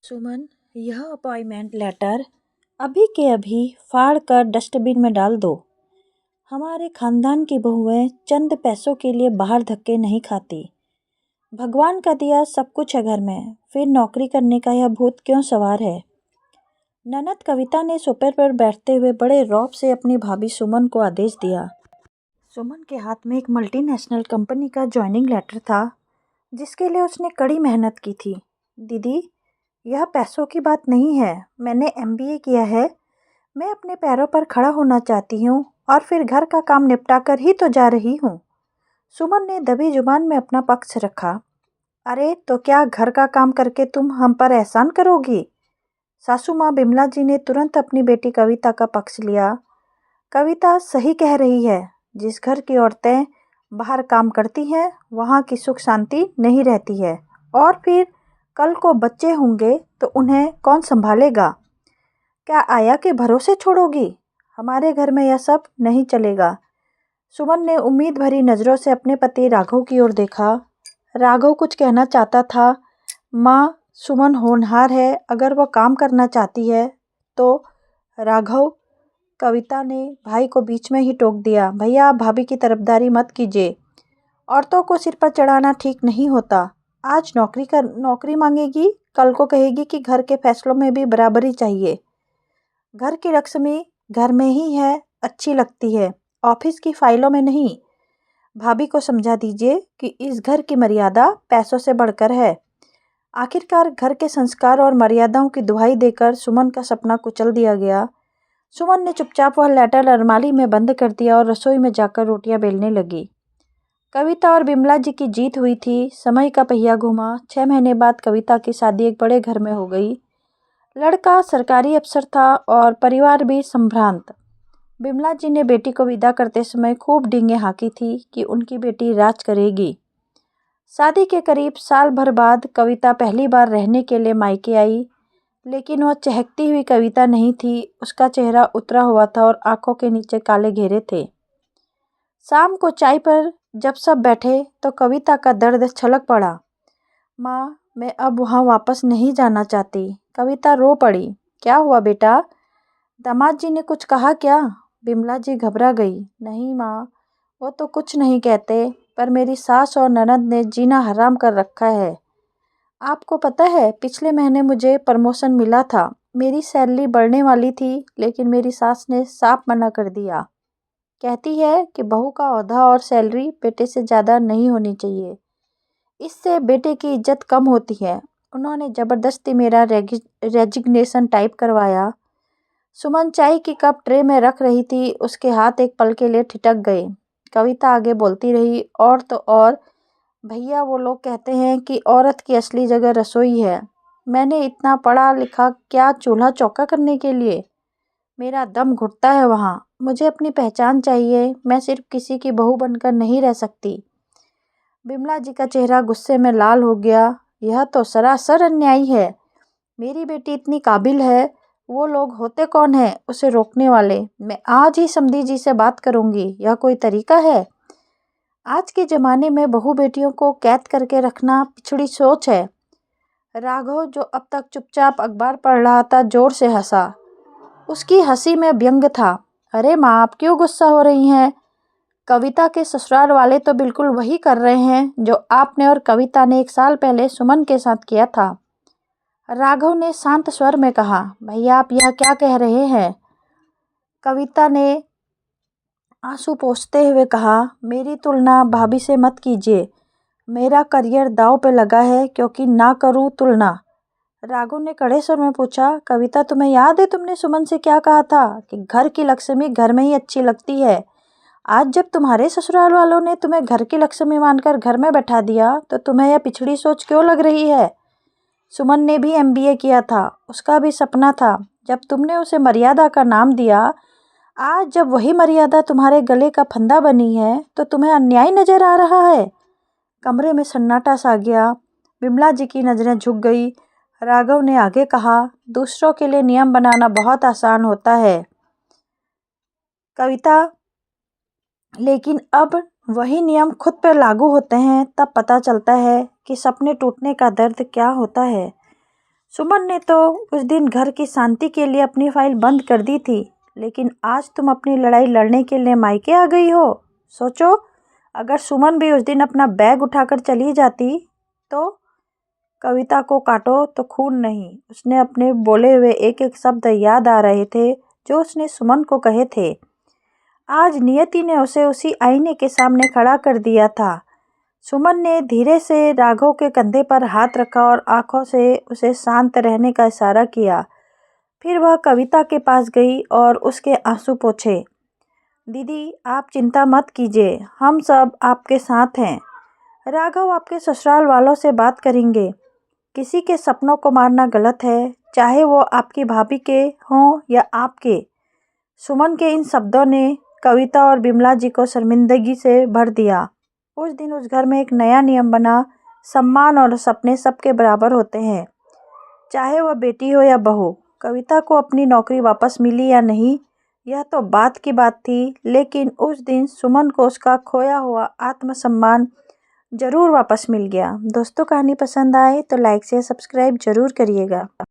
सुमन, यह appointment letter अभी के अभी फाड़ कर डस्टबिन में डाल दो। हमारे खानदान की बहुएं चंद पैसों के लिए बाहर धक्के नहीं खाती। भगवान का दिया सब कुछ है घर में, फिर नौकरी करने का यह भूत क्यों सवार है। ननद कविता ने सोफे पर बैठते हुए बड़े रौब से अपनी भाभी सुमन को आदेश दिया। सुमन के हाथ में एक मल्टीनेशनल कंपनी का ज्वाइनिंग लेटर था, जिसके लिए उसने कड़ी मेहनत की थी। दीदी, यह पैसों की बात नहीं है। मैंने एमबीए किया है। मैं अपने पैरों पर खड़ा होना चाहती हूँ और फिर घर का काम निपटा कर ही तो जा रही हूँ। सुमन ने दबी जुबान में अपना पक्ष रखा। अरे तो क्या घर का काम करके तुम हम पर एहसान करोगी? सासू माँ बिमला जी ने तुरंत अपनी बेटी कविता का पक्ष लिया। कविता सही कह रही है। जिस घर की औरतें बाहर काम करती हैं, वहाँ की सुख शांति नहीं रहती है। और फिर कल को बच्चे होंगे तो उन्हें कौन संभालेगा? क्या आया के भरोसे छोड़ोगी? हमारे घर में यह सब नहीं चलेगा। सुमन ने उम्मीद भरी नज़रों से अपने पति राघव की ओर देखा। राघव कुछ कहना चाहता था। माँ, सुमन होनहार है, अगर वह काम करना चाहती है तो। राघव, कविता ने भाई को बीच में ही टोक दिया। भैया, आप भाभी की तरफदारी मत कीजिए। औरतों को सिर पर चढ़ाना ठीक नहीं होता। आज नौकरी मांगेगी, कल को कहेगी कि घर के फैसलों में भी बराबरी चाहिए। घर की लक्ष्मी घर में ही है, अच्छी लगती है, ऑफिस की फाइलों में नहीं। भाभी को समझा दीजिए कि इस घर की मर्यादा पैसों से बढ़कर है। आखिरकार घर के संस्कार और मर्यादाओं की दुहाई देकर सुमन का सपना कुचल दिया गया। सुमन ने चुपचाप वह लेटर अलमारी में बंद कर दिया और रसोई में जाकर रोटियां बेलने लगी। कविता और बिमला जी की जीत हुई थी। समय का पहिया घूमा। 6 महीने बाद कविता की शादी एक बड़े घर में हो गई। लड़का सरकारी अफसर था और परिवार भी संभ्रांत। बिमला जी ने बेटी को विदा करते समय खूब डींगे हाँकी थी कि उनकी बेटी राज करेगी। शादी के करीब साल भर बाद कविता पहली बार रहने के लिए मायके आई, लेकिन वह चहकती हुई कविता नहीं थी। उसका चेहरा उतरा हुआ था और आंखों के नीचे काले घेरे थे। शाम को चाय पर जब सब बैठे तो कविता का दर्द छलक पड़ा। माँ, मैं अब वहाँ वापस नहीं जाना चाहती। कविता रो पड़ी। क्या हुआ बेटा? दामाद जी ने कुछ कहा क्या? बिमला जी घबरा गई। नहीं माँ, वो तो कुछ नहीं कहते, पर मेरी सास और ननद ने जीना हराम कर रखा है। आपको पता है, पिछले महीने मुझे प्रमोशन मिला था। मेरी सैलरी बढ़ने वाली थी, लेकिन मेरी सास ने साफ मना कर दिया। कहती है कि बहू का ओहदा और सैलरी बेटे से ज़्यादा नहीं होनी चाहिए। इससे बेटे की इज्जत कम होती है। उन्होंने ज़बरदस्ती मेरा रेजिग्नेशन टाइप करवाया। सुमन चाय की कप ट्रे में रख रही थी। उसके हाथ एक पल के लिए ठिठक गए। कविता आगे बोलती रही। और तो और भैया, वो लोग कहते हैं कि औरत की असली जगह रसोई है। मैंने इतना पढ़ा लिखा क्या चूल्हा चौका करने के लिए? मेरा दम घुटता है वहाँ। मुझे अपनी पहचान चाहिए। मैं सिर्फ किसी की बहू बनकर नहीं रह सकती। बिमला जी का चेहरा गुस्से में लाल हो गया। यह तो सरासर अन्यायी है। मेरी बेटी इतनी काबिल है। वो लोग होते कौन हैं उसे रोकने वाले? मैं आज ही समधी जी से बात करूंगी। यह कोई तरीका है? आज के ज़माने में बहू बेटियों को कैद करके रखना पिछड़ी सोच है। राघव, जो अब तक चुपचाप अखबार पढ़ रहा था, जोर से हंसा। उसकी हंसी में व्यंग था। अरे माँ, आप क्यों गुस्सा हो रही हैं? कविता के ससुराल वाले तो बिल्कुल वही कर रहे हैं जो आपने और कविता ने 1 साल पहले सुमन के साथ किया था। राघव ने शांत स्वर में कहा। भैया, आप यह क्या कह रहे हैं? कविता ने आंसू पोंछते हुए कहा। मेरी तुलना भाभी से मत कीजिए। मेरा करियर दांव पे लगा है, क्योंकि ना करूं तुलना। राघव ने कड़े स्वर में पूछा। कविता, तुम्हें याद है तुमने सुमन से क्या कहा था कि घर की लक्ष्मी घर में ही अच्छी लगती है? आज जब तुम्हारे ससुराल वालों ने तुम्हें घर की लक्ष्मी मानकर घर में बैठा दिया, तो तुम्हें यह पिछड़ी सोच क्यों लग रही है? सुमन ने भी एमबीए किया था। उसका भी सपना था। जब तुमने उसे मर्यादा का नाम दिया, आज जब वही मर्यादा तुम्हारे गले का फंदा बनी है, तो तुम्हें अन्याय नजर आ रहा है? कमरे में सन्नाटा सा गया। बिमला जी की नज़रें झुक गई। राघव ने आगे कहा। दूसरों के लिए नियम बनाना बहुत आसान होता है कविता, लेकिन अब वही नियम खुद पर लागू होते हैं तब पता चलता है कि सपने टूटने का दर्द क्या होता है। सुमन ने तो उस दिन घर की शांति के लिए अपनी फाइल बंद कर दी थी, लेकिन आज तुम अपनी लड़ाई लड़ने के लिए मायके आ गई हो। सोचो, अगर सुमन भी उस दिन अपना बैग उठाकर चली जाती तो। कविता को काटो तो खून नहीं, उसने अपने बोले हुए एक एक शब्द याद आ रहे थे जो उसने सुमन को कहे थे। आज नियति ने उसे उसी आईने के सामने खड़ा कर दिया था। सुमन ने धीरे से राघव के कंधे पर हाथ रखा और आंखों से उसे शांत रहने का इशारा किया। फिर वह कविता के पास गई और उसके आंसू पोंछे। दीदी, आप चिंता मत कीजिए, हम सब आपके साथ हैं। राघव आपके ससुराल वालों से बात करेंगे। किसी के सपनों को मारना गलत है, चाहे वो आपकी भाभी के हों या आपके। सुमन के इन शब्दों ने कविता और बिमला जी को शर्मिंदगी से भर दिया। उस दिन उस घर में एक नया नियम बना, सम्मान और सपने सबके बराबर होते हैं, चाहे वह बेटी हो या बहू। कविता को अपनी नौकरी वापस मिली या नहीं, यह तो बात की बात थी, लेकिन उस दिन सुमन को उसका खोया हुआ आत्मसम्मान जरूर वापस मिल गया। दोस्तों, कहानी पसंद आए तो लाइक से सब्सक्राइब जरूर करिएगा।